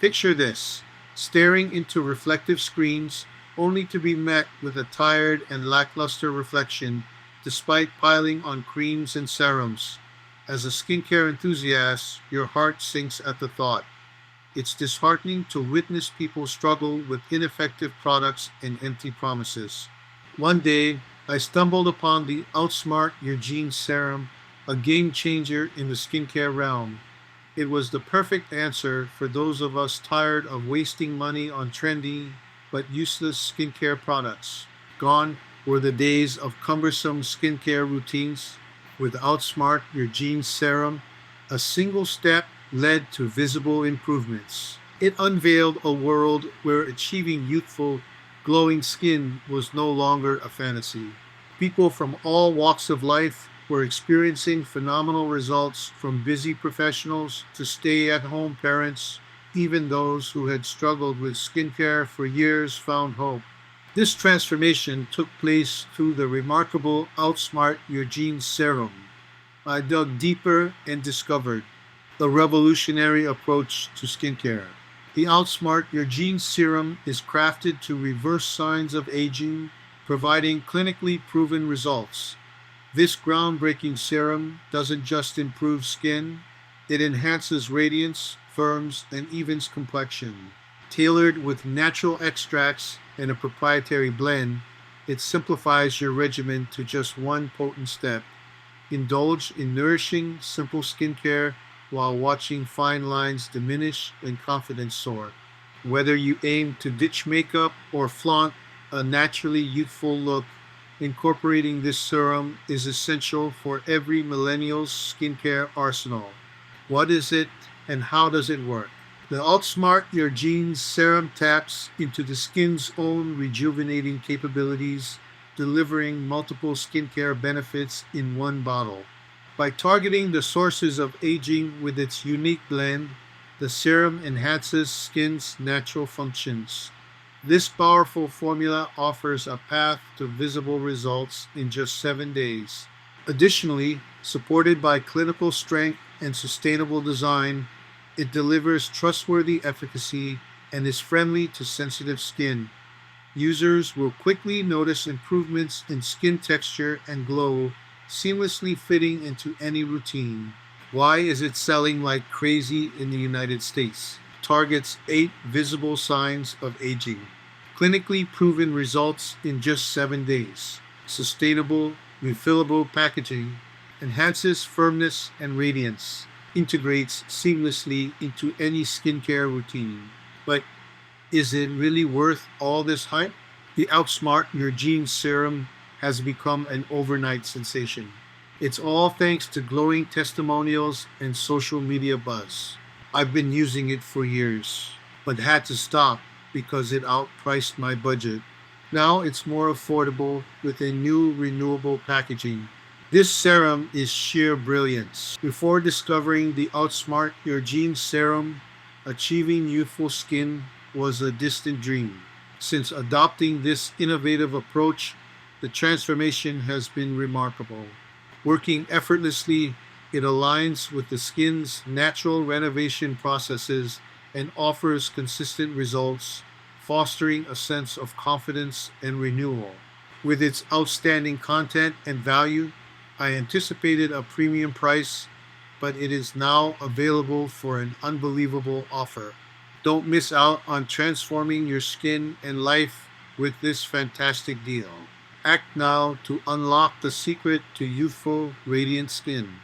Picture this: staring into reflective screens only to be met with a tired and lackluster reflection despite piling on creams and serums. As a skincare enthusiast, your heart sinks at the thought. It's disheartening to witness people struggle with ineffective products and empty promises. One day, I stumbled upon the Outsmart Your Genes serum, a game changer in the skincare realm. It was the perfect answer for those of us tired of wasting money on trendy but useless skincare products. Gone were the days of cumbersome skincare routines. With Outsmart Your Genes serum, a single step led to visible improvements. It unveiled a world where achieving youthful, glowing skin was no longer a fantasy. People from all walks of life were experiencing phenomenal results, from busy professionals to stay at home parents. Even those who had struggled with skincare for years found hope. This transformation took place through the remarkable Outsmart Your Genes serum. I dug deeper and discovered a revolutionary approach to skincare. The Outsmart Your Genes serum is crafted to reverse signs of aging, providing clinically proven results. This groundbreaking serum doesn't just improve skin, it enhances radiance, firms, and evens complexion. Tailored with natural extracts and a proprietary blend, it simplifies your regimen to just one potent step. Indulge in nourishing, simple skincare while watching fine lines diminish and confidence soar. Whether you aim to ditch makeup or flaunt a naturally youthful look, incorporating this serum is essential for every millennial's skincare arsenal. What is it and how does it work? The Outsmart Your Genes serum taps into the skin's own rejuvenating capabilities, delivering multiple skincare benefits in one bottle. By targeting the sources of aging with its unique blend, the serum enhances skin's natural functions. This powerful formula offers a path to visible results in just 7 days. Additionally, supported by clinical strength and sustainable design, it delivers trustworthy efficacy and is friendly to sensitive skin. Users will quickly notice improvements in skin texture and glow, seamlessly fitting into any routine. Why is it selling like crazy in the United States? Targets 8 visible signs of aging. Clinically proven results in just 7 days. Sustainable, refillable packaging. Enhances firmness and radiance. Integrates seamlessly into any skincare routine. But is it really worth all this hype? The Outsmart Your Genes serum has become an overnight sensation. It's all thanks to glowing testimonials and social media buzz. I've been using it for years, but had to stop because it outpriced my budget. Now it's more affordable with a new renewable packaging. This serum is sheer brilliance. Before discovering the Outsmart Your Genes serum, achieving youthful skin was a distant dream. Since adopting this innovative approach, the transformation has been remarkable. Working effortlessly, it aligns with the skin's natural renovation processes and offers consistent results, fostering a sense of confidence and renewal. With its outstanding content and value, I anticipated a premium price, but it is now available for an unbelievable offer. Don't miss out on transforming your skin and life with this fantastic deal. Act now to unlock the secret to youthful, radiant skin.